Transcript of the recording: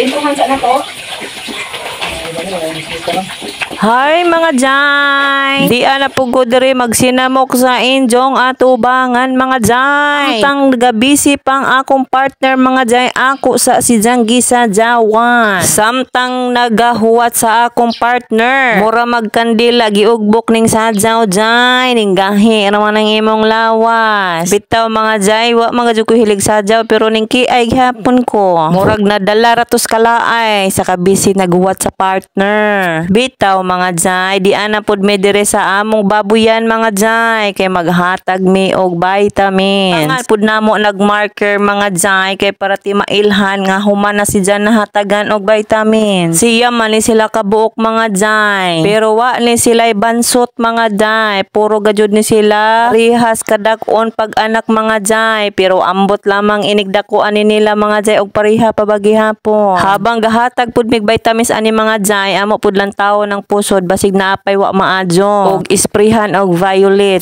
Pintuhan sa na to. Hi mga jay! Di ana pugod diri magsinamok sa injong atubangan mga jay. Tang gabisi pang akong partner mga jay ako sa si Janggi sa Jawan. Samtang nagahuwat sa akong partner. Mura magkandila giugbok ning sadyaw jay. Ning gahi naman ang imong lawas. Bitaw mga jay wa mga jud ko hilig sadyaw pero ning kiay gihapon ko. Murag nadala ratos kalaay sa kabisi naghuwat sa partner. Bitaw mga jay, di ana pud mi dire sa among babuyan mga jay kay maghatag mi og vitamin. Tangan pud namo nagmarker mga jay kay para ti mailhan nga human na si Jan nahatagan og vitamin. Siya man ni sila kabuok mga jay. Pero wa ni sila bansot mga jay. Puro gajud ni sila rihas kadak-on pag anak mga jay. Pero ambot lamang inigdakuan ni nila mga jay og pareha pa bagihapon. Habang gahatag pud mig vitamins ani mga jay, amo pud lang tawo ng pusod basig naapay wa maadyo og isprehan og violet.